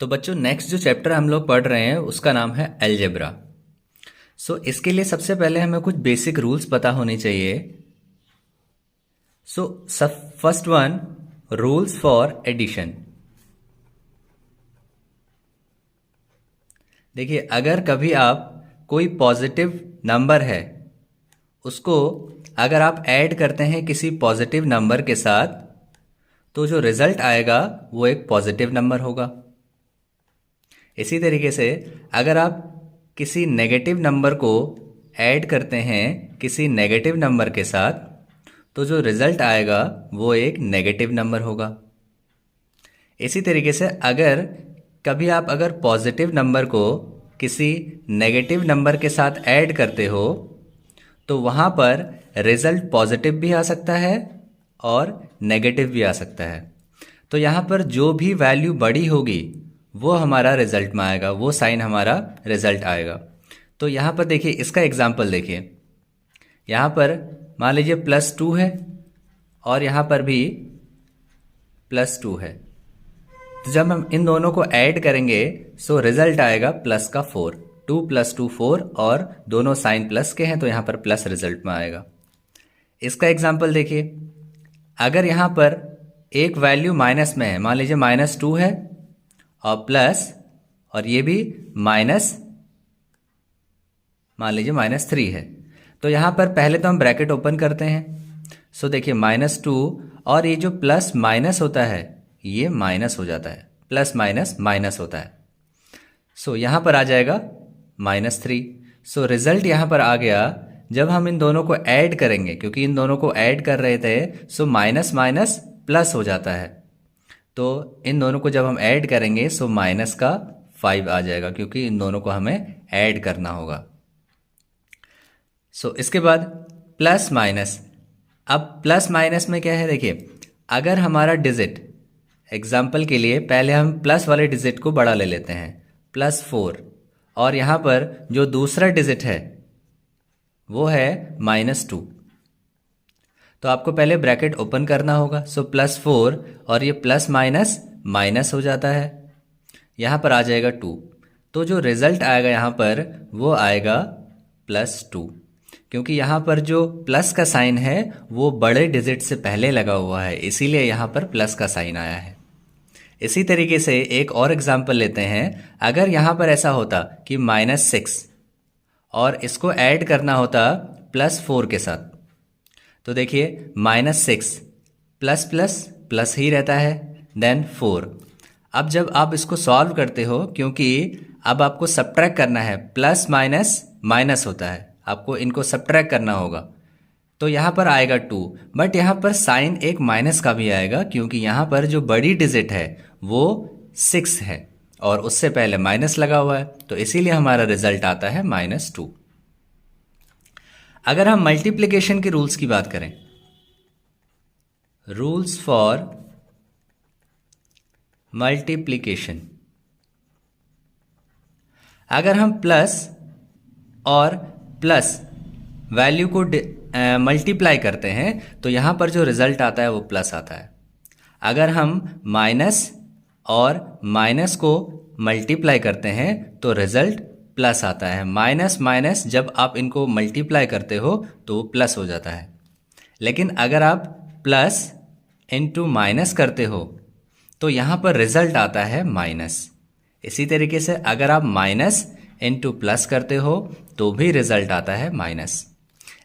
तो बच्चों नेक्स्ट जो चैप्टर हम लोग पढ़ रहे हैं उसका नाम है अलजेब्रा। इसके लिए सबसे पहले हमें कुछ बेसिक रूल्स पता होने चाहिए। सब first one, rules for addition. देखिए, अगर कभी आप कोई पॉजिटिव नंबर है उसको अगर आप ऐड करते हैं किसी पॉजिटिव नंबर के साथ तो जो रिजल्ट आएगा वो एक पॉजिटिव नंबर होगा। इसी तरीके से अगर आप किसी नेगेटिव नंबर को ऐड करते हैं किसी नेगेटिव नंबर के साथ तो जो रिजल्ट आएगा वो एक नेगेटिव नंबर होगा। इसी तरीके से अगर पॉजिटिव नंबर को किसी नेगेटिव नंबर के साथ ऐड करते हो तो वहाँ पर रिजल्ट पॉजिटिव भी आ सकता है और नेगेटिव भी आ सकता है। तो यहाँ पर जो भी वैल्यू बड़ी होगी वो हमारा रिजल्ट में आएगा, वो साइन हमारा रिजल्ट आएगा। तो यहाँ पर देखिए, इसका एग्जाम्पल देखिए, यहाँ पर मान लीजिए +2 है और यहाँ पर भी +2 है। तो जब हम इन दोनों को ऐड करेंगे सो रिजल्ट आएगा प्लस का 4। 2 + 2 4 और दोनों साइन प्लस के हैं तो यहाँ पर प्लस रिजल्ट में आएगा। इसका एग्जाम्पल देखिए, अगर यहाँ पर एक वैल्यू माइनस में है, मान लीजिए -2 है और प्लस, और ये भी माइनस, मान लीजिए -3 है, तो यहाँ पर पहले तो हम ब्रैकेट ओपन करते हैं। देखिए -2 और ये जो प्लस माइनस होता है ये माइनस हो जाता है, प्लस माइनस माइनस होता है। यहाँ पर आ जाएगा -3। रिजल्ट यहाँ पर आ गया। जब हम इन दोनों को ऐड करेंगे, क्योंकि इन दोनों को ऐड कर रहे थे माइनस माइनस प्लस हो जाता है, तो इन दोनों को जब हम ऐड करेंगे माइनस का 5 आ जाएगा, क्योंकि इन दोनों को हमें ऐड करना होगा। इसके बाद प्लस माइनस। अब प्लस माइनस में क्या है, देखिए, अगर हमारा डिजिट, एग्जाम्पल के लिए पहले हम प्लस वाले डिजिट को बड़ा ले लेते हैं, +4, और यहाँ पर जो दूसरा डिजिट है वो है -2, तो आपको पहले ब्रैकेट ओपन करना होगा। +4 और ये प्लस माइनस माइनस हो जाता है, यहाँ पर आ जाएगा 2। तो जो रिजल्ट आएगा यहाँ पर वो आएगा +2, क्योंकि यहाँ पर जो प्लस का साइन है वो बड़े डिजिट से पहले लगा हुआ है, इसीलिए यहाँ पर प्लस का साइन आया है। इसी तरीके से एक और एग्जाम्पल लेते हैं। अगर यहाँ पर ऐसा होता कि -6 और इसको ऐड करना होता +4 के साथ, तो देखिए -6 प्लस प्लस प्लस ही रहता है, देन 4। अब जब आप इसको सॉल्व करते हो, क्योंकि अब आपको सब्ट्रैक्ट करना है, प्लस माइनस माइनस होता है, आपको इनको सब्ट्रैक्ट करना होगा, तो यहाँ पर आएगा 2। बट यहाँ पर साइन एक माइनस का भी आएगा, क्योंकि यहाँ पर जो बड़ी डिजिट है वो 6 है और उससे पहले माइनस लगा हुआ है, तो इसीलिए हमारा रिजल्ट आता है -2। अगर हम मल्टीप्लिकेशन के रूल्स की बात करें, रूल्स फॉर मल्टीप्लिकेशन, अगर हम प्लस और प्लस वैल्यू को मल्टीप्लाई करते हैं तो यहाँ पर जो रिजल्ट आता है वो प्लस आता है। अगर हम माइनस और माइनस को मल्टीप्लाई करते हैं तो रिजल्ट प्लस आता है। माइनस माइनस जब आप इनको मल्टीप्लाई करते हो तो प्लस हो जाता है, लेकिन अगर आप प्लस इंटू माइनस करते हो तो यहाँ पर रिजल्ट आता है माइनस। इसी तरीके से अगर आप माइनस इंटू प्लस करते हो तो भी रिजल्ट आता है माइनस।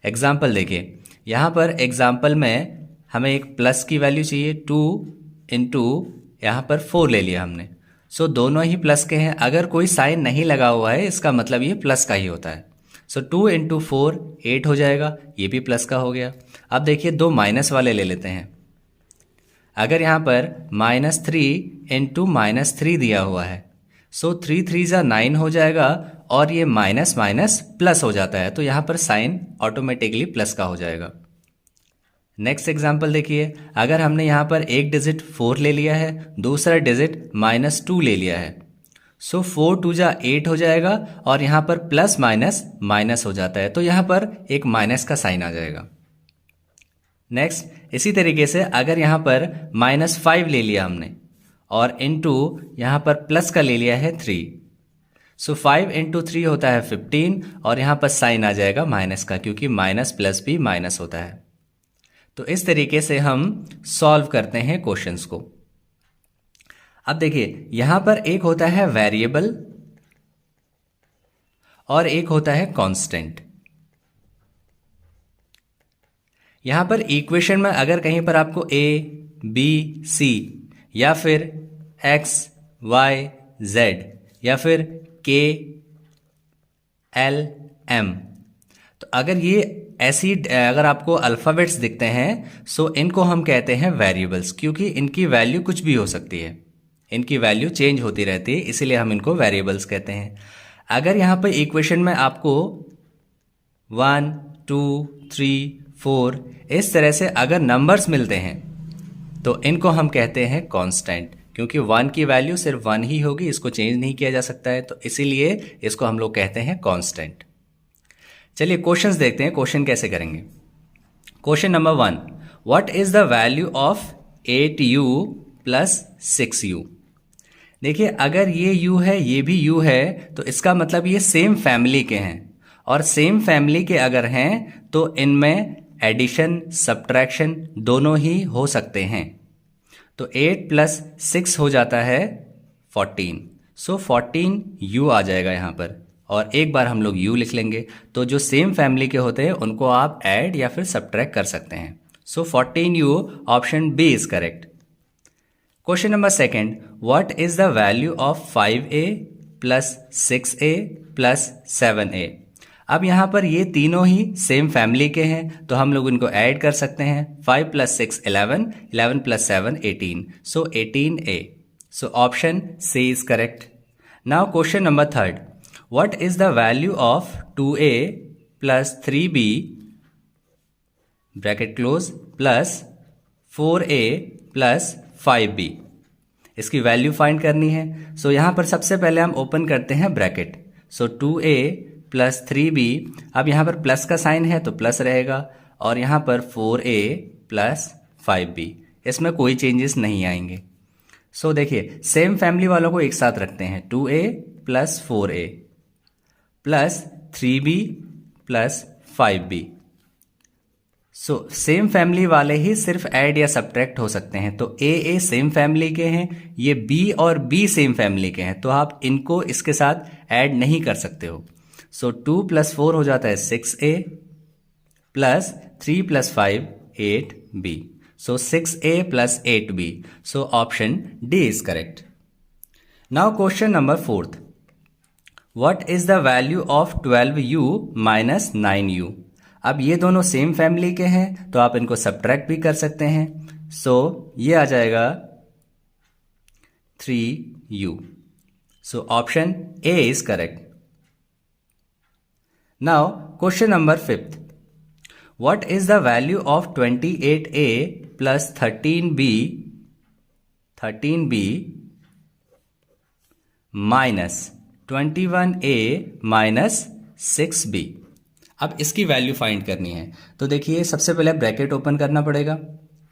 एग्जाम्पल देखिए, यहाँ पर एग्जाम्पल में हमें एक प्लस की वैल्यू चाहिए, 2 इंटू यहाँ पर 4 ले लिया हमने। दोनों ही प्लस के हैं, अगर कोई साइन नहीं लगा हुआ है इसका मतलब ये प्लस का ही होता है। 2 इंटू 4 8 हो जाएगा, ये भी प्लस का हो गया। अब देखिए, 2 माइनस वाले ले लेते हैं। अगर यहाँ पर -3 इंटू -3 दिया हुआ है, 3 3 9 हो जाएगा और ये माइनस माइनस प्लस हो जाता है, तो यहाँ पर साइन ऑटोमेटिकली प्लस का हो जाएगा। नेक्स्ट एग्जाम्पल देखिए, अगर हमने यहाँ पर एक डिजिट 4 ले लिया है, दूसरा डिजिट -2 ले लिया है, 4 2 8 हो जाएगा और यहाँ पर प्लस माइनस माइनस हो जाता है, तो यहाँ पर एक माइनस का साइन आ जाएगा। नेक्स्ट, इसी तरीके से अगर यहाँ पर -5 ले लिया हमने और इंटू यहाँ पर प्लस का ले लिया है 3। सो 5 इंटू 3 होता है 15 और यहाँ पर साइन आ जाएगा माइनस का, क्योंकि माइनस प्लस भी माइनस होता है। तो इस तरीके से हम सॉल्व करते हैं क्वेश्चंस को। अब देखिए यहाँ पर एक होता है वेरिएबल और एक होता है कांस्टेंट। यहां पर इक्वेशन में अगर कहीं पर आपको ए बी सी या फिर एक्स वाई जेड या फिर के एल एम, तो अगर ये ऐसी अगर आपको अल्फ़ाबेट्स दिखते हैं सो इनको हम कहते हैं वेरिएबल्स, क्योंकि इनकी वैल्यू कुछ भी हो सकती है, इनकी वैल्यू चेंज होती रहती है, इसीलिए हम इनको वेरिएबल्स कहते हैं। अगर यहाँ पर इक्वेशन में आपको 1 2 3 4 इस तरह से अगर नंबर्स मिलते हैं तो इनको हम कहते हैं कांस्टेंट, क्योंकि 1 की वैल्यू सिर्फ 1 ही होगी, इसको चेंज नहीं किया जा सकता है, तो इसीलिए इसको हम लोग कहते हैं कांस्टेंट। चलिए क्वेश्चंस देखते हैं, क्वेश्चन कैसे करेंगे। Question number 1, what is the value of 8u plus 6u। देखिए अगर ये u है ये भी u है तो इसका मतलब ये सेम फैमिली के हैं, और सेम फैमिली के अगर हैं तो इनमें एडिशन सब्ट्रैक्शन दोनों ही हो सकते हैं। तो 8 प्लस 6 हो जाता है 14, सो 14u आ जाएगा यहाँ पर, और एक बार हम लोग u लिख लेंगे। तो जो सेम फैमिली के होते हैं उनको आप ऐड या फिर सब्ट्रैक्ट कर सकते हैं। So 14u option B is correct. Question number 2, what is the value of 5a plus 6a plus 7a। अब यहाँ पर ये तीनों ही सेम फैमिली के हैं तो हम लोग इनको ऐड कर सकते हैं। 5 plus 6 11, 11 plus 7 18, so 18a। So option C is correct. Now question number 3, what is the value of 2a plus 3b bracket close plus 4a plus 5b। इसकी वैल्यू फाइंड करनी है। सो यहाँ पर सबसे पहले हम ओपन करते हैं ब्रैकेट। सो 2a प्लस 3b, अब यहाँ पर प्लस का साइन है तो प्लस रहेगा, और यहाँ पर 4a प्लस 5b, इसमें कोई चेंजेस नहीं आएंगे। सो देखिए सेम फैमिली वालों को एक साथ रखते हैं। 2a plus 4a plus 3b plus 5b। So same family वाले ही सिर्फ ऐड या सब्ट्रैक्ट हो सकते हैं। तो ए सेम फैमिली के हैं, ये बी और बी सेम फैमिली के हैं, तो आप इनको इसके साथ ऐड नहीं कर सकते हो। सो 2 प्लस 4 हो जाता है 6a plus 3 plus 5 8b, so 6a plus 8b। So option D is correct. Now question number 4, what is the value of 12u minus 9u। अब ये दोनों सेम फैमिली के हैं तो आप इनको सब्ट्रैक्ट भी कर सकते हैं। सो ये आ जाएगा 3u। So option A is correct. Now question number 5, what is the value of 28a plus 13b minus 21a minus 6b। अब इसकी वैल्यू फाइंड करनी है। तो देखिए सबसे पहले ब्रैकेट ओपन करना पड़ेगा।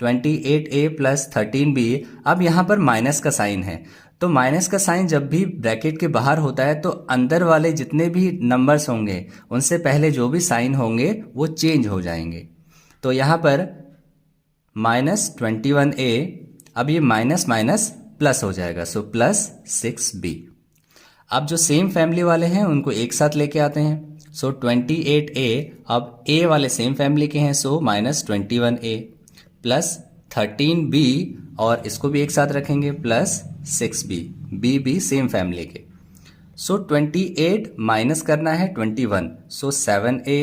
28a प्लस 13b, अब यहाँ पर माइनस का साइन है, तो माइनस का साइन जब भी ब्रैकेट के बाहर होता है तो अंदर वाले जितने भी नंबर्स होंगे उनसे पहले जो भी साइन होंगे वो चेंज हो जाएंगे। तो यहाँ पर माइनस 21a, अब ये माइनस माइनस प्लस हो जाएगा, सो प्लस 6b। अब जो सेम फैमिली वाले हैं उनको एक साथ लेके आते हैं। सो 28a, अब a वाले सेम फैमिली के हैं, so minus 21a plus 13b, और इसको भी एक साथ रखेंगे, प्लस 6b, b भी सेम फैमिली के। सो 28 माइनस करना है 21, सो 7a,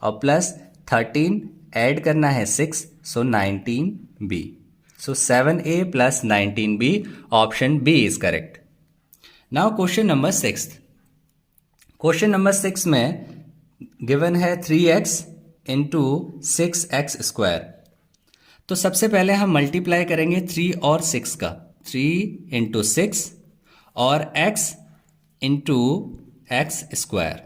और प्लस 13 ऐड करना है 6, so 19b। So 7a plus 19b, option B is correct. Now question number 6। Question number 6 में गिवन है 3x इंटू 6x स्क्वायर। तो सबसे पहले हम मल्टीप्लाई करेंगे 3 और 6 का। 3 इंटू 6 और x इंटू एक्स स्क्वायर।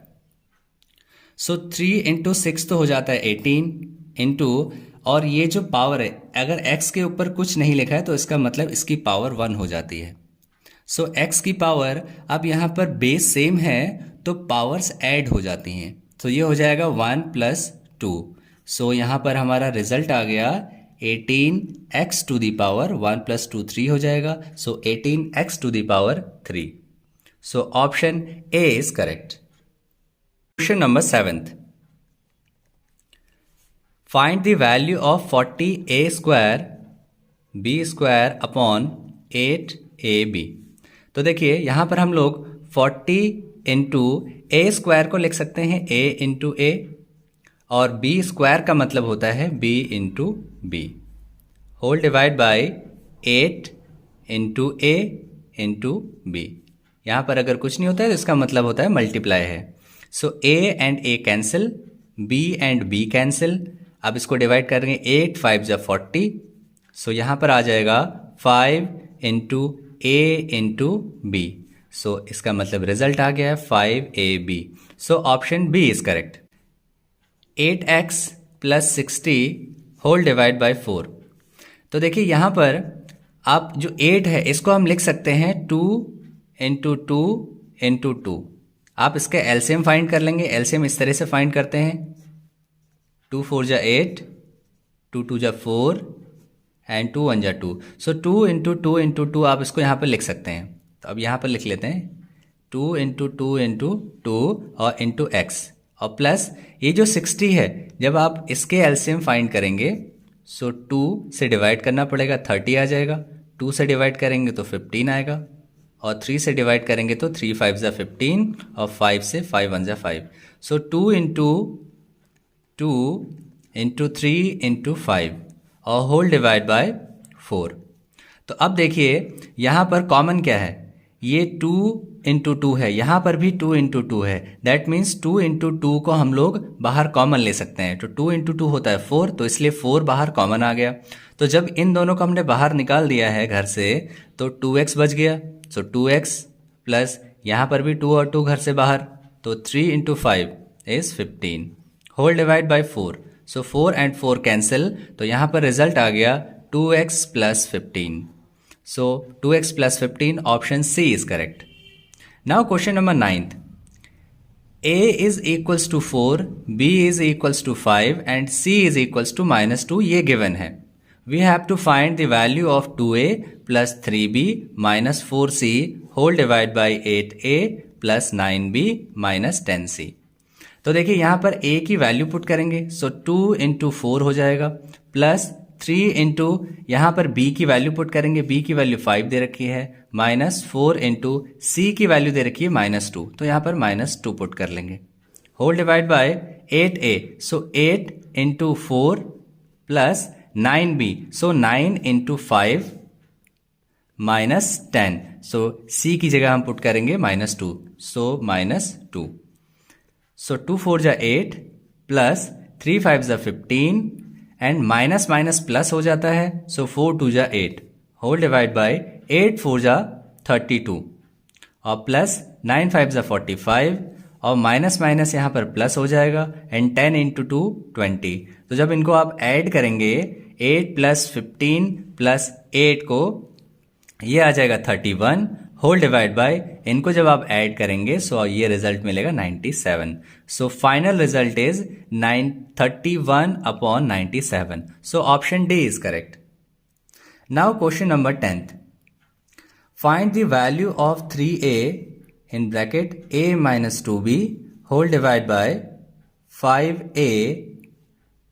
सो 3 इंटू 6 तो हो जाता है 18 इंटू, और ये जो पावर है, अगर x के ऊपर कुछ नहीं लिखा है तो इसका मतलब इसकी पावर 1 हो जाती है। सो x की पावर, अब यहाँ पर बेस सेम है तो पावर्स ऐड हो जाती हैं। तो ये हो जाएगा 1 + 2। सो यहाँ पर हमारा रिजल्ट आ गया 18x टू दी पावर 1 + 2 3 हो जाएगा। So 18x to the power 3। So option A is correct. Question number 7th, find the value of 40a² b² upon 8ab। तो देखिए यहाँ पर हम लोग 40 इंटू a² को लिख सकते हैं a इंटू a, और b² का मतलब होता है b into b, whole divide by 8 into a into b। यहाँ पर अगर कुछ नहीं होता है तो इसका मतलब होता है मल्टीप्लाई है। सो a and a cancel, b and b cancel. अब इसको डिवाइड करेंगे 8 5 जा 40। सो यहाँ पर आ जाएगा 5 into a into b। So इसका मतलब रिजल्ट आ गया है 5ab। So option B is correct. 8x + 60 whole divide by 4। तो देखिए यहाँ पर आप जो 8 है इसको हम लिख सकते हैं 2 इंटू 2 इंटू 2। आप इसका एलसीएम फाइंड कर लेंगे। एलसीएम इस तरह से फाइंड करते हैं 2 4 जा 8, 2 2 जा 4 एंड 2 1 जा 2। सो 2 इंटू 2 इंटू 2 आप इसको यहाँ पर लिख सकते हैं। तो अब यहाँ पर लिख लेते हैं 2 इंटू 2 इंटू 2 और इंटू x, और प्लस ये जो 60 है जब आप इसके एलसीएम फाइंड करेंगे सो 2 से डिवाइड करना पड़ेगा 30 आ जाएगा, 2 से डिवाइड करेंगे तो 15 आएगा, और 3 से डिवाइड करेंगे तो 3 5 जा 15 और 5 से 5 1 जा 5। सो 2 इंटू 2 इंटू 3 इंटू 5 और होल डिवाइड बाय 4। तो अब देखिए यहाँ पर कॉमन क्या है, ये 2 इंटू 2 है, यहाँ पर भी 2 इंटू 2 है। दैट मीन्स 2 इंटू 2 को हम लोग बाहर कॉमन ले सकते हैं। तो 2 इंटू 2 होता है 4, तो इसलिए 4 बाहर कॉमन आ गया। तो जब इन दोनों को हमने बाहर निकाल दिया है घर से तो 2x बच गया। सो 2x प्लस यहाँ पर भी 2 और 2 घर से बाहर, तो 3 into 5 is 15 whole divide by 4। So 4 and 4 cancel, तो यहाँ पर रिजल्ट आ गया 2x + 15। So 2x + 15 option C is correct. Now question number 9th, a is equals to 4, b is equals to 5 and c is equals to -2 ये given है। We have to find the value of 2a plus 3b minus 4c whole divided by 8a plus 9b minus 10c। तो देखिए यहाँ पर a की value put करेंगे, सो 2 into 4 हो जाएगा, प्लस 3 इंटू यहाँ पर b की वैल्यू पुट करेंगे, b की वैल्यू 5 दे रखी है, माइनस 4 इंटू c की वैल्यू दे रखी है -2, तो यहाँ पर -2 पुट कर लेंगे, whole divide by 8a। So 8 into 4 plus 9b, so 9 into 5 minus 10। So c की जगह हम पुट करेंगे -2, सो -2। सो 2 4 जा 8 प्लस 3 5 जा 15 एंड माइनस माइनस प्लस हो जाता है, सो 4 2 जा 8 होल डिवाइड बाय 8 4 जा 32 और प्लस 9 5 जा 45 और माइनस माइनस यहाँ पर प्लस हो जाएगा एंड 10 इंटू 2 20। तो जब इनको आप ऐड करेंगे 8 प्लस 15 प्लस 8 को, ये आ जाएगा 31 होल डिवाइड बाय, इनको जब आप ऐड करेंगे सो ये रिजल्ट मिलेगा 97। So final result is 31 upon 97। So option D is correct. Now question number 10th, find the value of 3a in bracket a minus 2b whole divide by 5a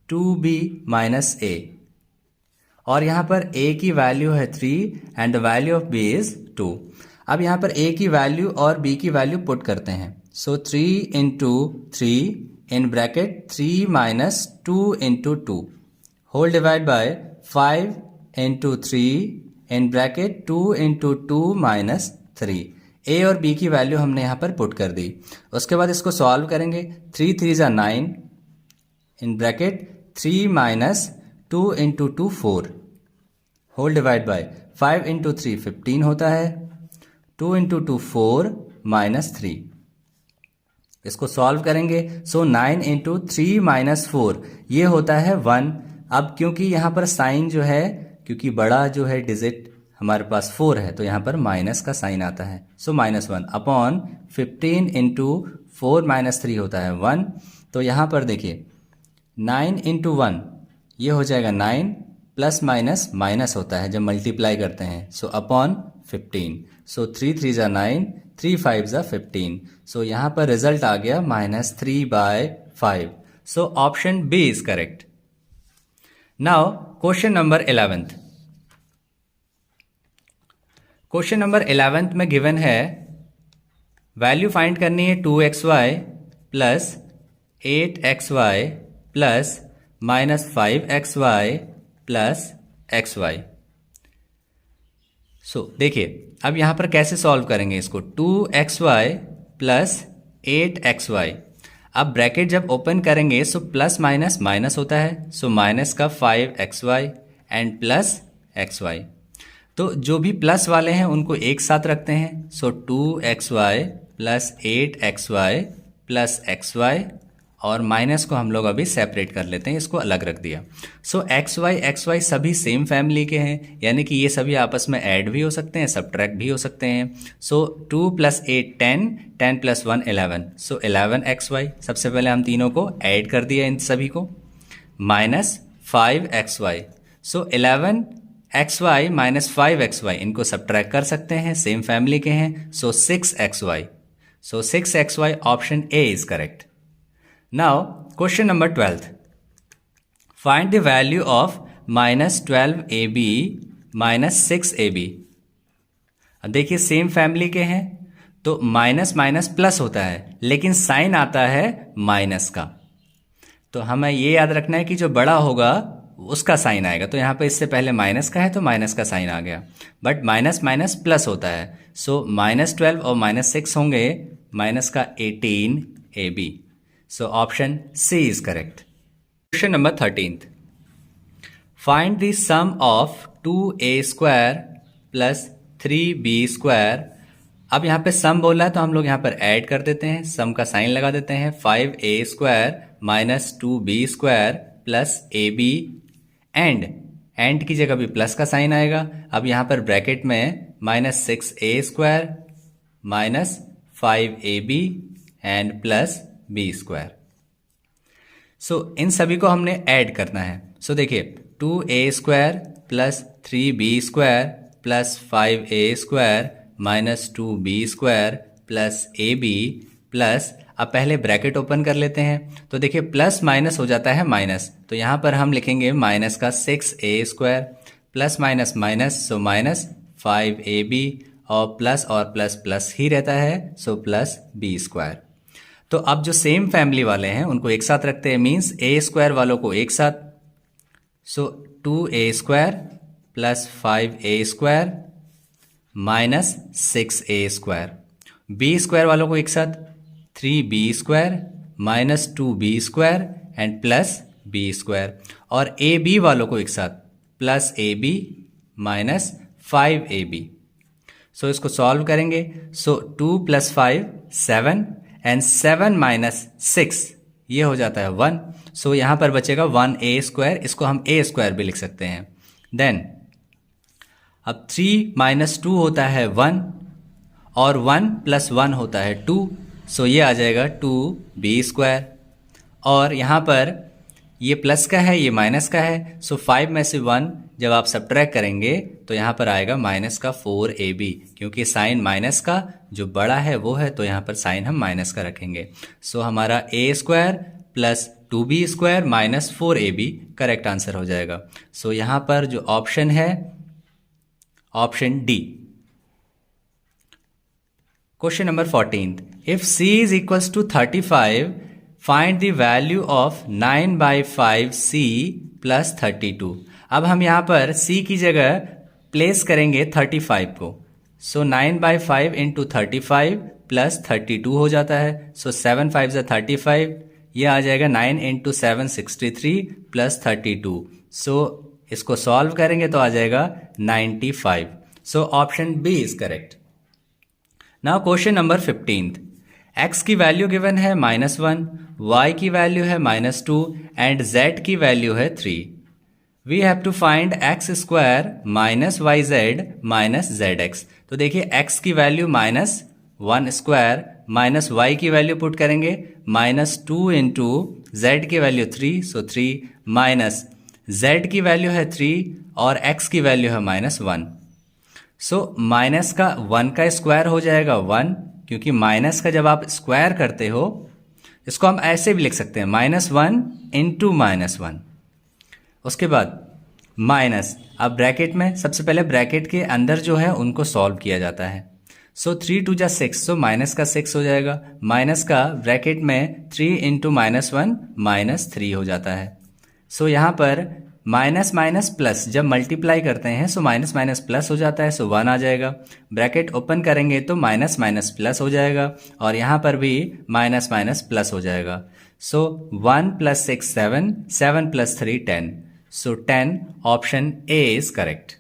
2b minus a। और यहाँ पर a की value है 3 and the value of b is 2। अब यहाँ पर a की value और b की वैल्यू पुट करते हैं, so 3 into 3 in bracket 3 minus 2 into 2 whole divide by 5 into 3 in bracket 2 into 2 minus 3। a और b की वैल्यू हमने यहाँ पर पुट कर दी। उसके बाद इसको सॉल्व करेंगे, 3 3 जा 9 in bracket 3 minus 2 into 2 4 whole divide by 5 into 3 15 होता है, 2 इंटू 2 4 माइनस 3। इसको सॉल्व करेंगे, सो 9 इंटू 3 माइनस 4 ये होता है 1, अब क्योंकि यहाँ पर साइन जो है, क्योंकि बड़ा जो है डिजिट हमारे पास 4 है, तो यहाँ पर माइनस का साइन आता है। सो -1 अपॉन 15 इंटू 4 - 3 होता है 1। तो यहाँ पर देखिए 9 इंटू 1 ये हो जाएगा 9, प्लस माइनस माइनस होता है जब मल्टीप्लाई करते हैं। So upon 15। सो 3 3 ज़ा 9, 3 5 ज़ा 15। सो यहाँ पर रिजल्ट आ गया -3/5। So option B is correct. Now question number 11th। Question number 11th में गिवन है वैल्यू फाइंड करनी है 2xy plus 8xy plus -5xy plus xy। So देखिए अब यहाँ पर कैसे सॉल्व करेंगे इसको। 2xy plus 8xy। अब ब्रैकेट जब ओपन करेंगे सो प्लस माइनस माइनस होता है। सो माइनस का 5xy एंड प्लस xy। तो जो भी प्लस वाले हैं उनको एक साथ रखते हैं। सो 2xy plus 8xy plus xy, और माइनस को हम लोग अभी सेपरेट कर लेते हैं, इसको अलग रख दिया। सो xy सभी सेम फैमिली के हैं, यानी कि ये सभी आपस में ऐड भी हो सकते हैं, सब्ट्रैक्ट भी हो सकते हैं। सो 2 + 8 10, 10 + 1 11। सो 11xy। सबसे पहले हम तीनों को ऐड कर दिया इन सभी को, माइनस 5xy। सो 11xy माइनस 5xy इनको सब्ट्रैक्ट कर सकते हैं, सेम फैमिली के हैं। सो 6xy। So 6xy option A is correct. Now question number 12th। Find the value of -12ab -6ab। देखिए सेम फैमिली के हैं तो माइनस माइनस प्लस होता है, लेकिन साइन आता है माइनस का। तो हमें ये याद रखना है कि जो बड़ा होगा उसका साइन आएगा। तो यहाँ पे इससे पहले माइनस का है तो माइनस का साइन आ गया, बट माइनस माइनस प्लस होता है। सो -12 और -6 होंगे, माइनस का 18ab। So option C is correct. Question number 13th। Find the sum of 2a² plus 3b²। अब यहाँ पे सम बोला है तो हम लोग यहाँ पर ऐड कर देते हैं, सम का साइन लगा देते हैं। 5a² minus 2b² plus ab, and की जगह भी प्लस का साइन आएगा। अब यहाँ पर ब्रैकेट में -6a² minus 5ab and plus b²। सो इन सभी को हमने ऐड करना है। सो देखिए 2a² plus 3b² plus 5a² minus 2b² plus ab plus, अब पहले ब्रैकेट ओपन कर लेते हैं। तो देखिए प्लस माइनस हो जाता है माइनस, तो यहाँ पर हम लिखेंगे माइनस का 6a² plus minus minus, so minus 5ab, और प्लस प्लस ही रहता है, सो प्लस b²। तो अब जो सेम फैमिली वाले हैं उनको एक साथ रखते हैं, मीन्स a² वालों को एक साथ। सो 2a² plus 5a² minus 6a²। b² वालों को एक साथ 3b² minus 2b² and plus b², और ab वालों को एक साथ प्लस ab माइनस 5ab। सो इसको सॉल्व करेंगे। सो 2 + 5 7 एंड 7 माइनस 6 ये हो जाता है 1। सो यहाँ पर बचेगा 1a², इसको हम a² भी लिख सकते हैं। देन अब 3 - 2 होता है 1, और 1 + 1 होता है 2। सो ये आ जाएगा 2b², और यहाँ पर ये प्लस का है, ये माइनस का है। सो 5 में से 1 जब आप सब्ट्रैक्ट करेंगे तो यहाँ पर आएगा माइनस का 4ab, क्योंकि साइन माइनस का जो बड़ा है वो है, तो यहाँ पर साइन हम माइनस का रखेंगे। सो हमारा a² plus 2b² minus 4ab correct answer हो जाएगा। सो यहाँ पर जो ऑप्शन है option D. Question number 14th। If c is equals to 35, find the value of 9/5c plus 32। अब हम यहाँ पर c की जगह प्लेस करेंगे 35 को। सो 9/5 इंटू 35 प्लस 32 हो जाता है। सो 7 5 35, ये आ जाएगा 9 इंटू 7 63 प्लस 32। सो इसको सॉल्व करेंगे तो आ जाएगा 95। So option B is correct. Now question number 15th। x की वैल्यू गिवन है -1, y की वैल्यू है -2 एंड z की वैल्यू है 3। We have to find x square minus y z minus z x. तो देखिए एक्स की value minus one square minus y की वैल्यू पुट करेंगे माइनस टू इंटू जेड की value three, so three minus z की value है three और x की वैल्यू है माइनस वन। सो माइनस का वन का स्क्वायर हो जाएगा वन, क्योंकि माइनस का जब आप स्क्वायर करते हो, इसको हम ऐसे भी लिख सकते हैं minus one into minus one. उसके बाद माइनस, अब ब्रैकेट में सबसे पहले ब्रैकेट के अंदर जो है उनको सॉल्व किया जाता है। सो थ्री टू जा सिक्स, सो माइनस का सिक्स हो जाएगा, माइनस का ब्रैकेट में three into minus one minus three हो जाता है। सो यहाँ पर माइनस माइनस प्लस जब मल्टीप्लाई करते हैं सो माइनस माइनस प्लस हो जाता है, सो वन आ जाएगा। ब्रैकेट ओपन करेंगे तो माइनस माइनस प्लस हो जाएगा और यहाँ पर भी माइनस माइनस प्लस हो जाएगा। So one plus six seven, seven plus three ten, so ten, option A is correct.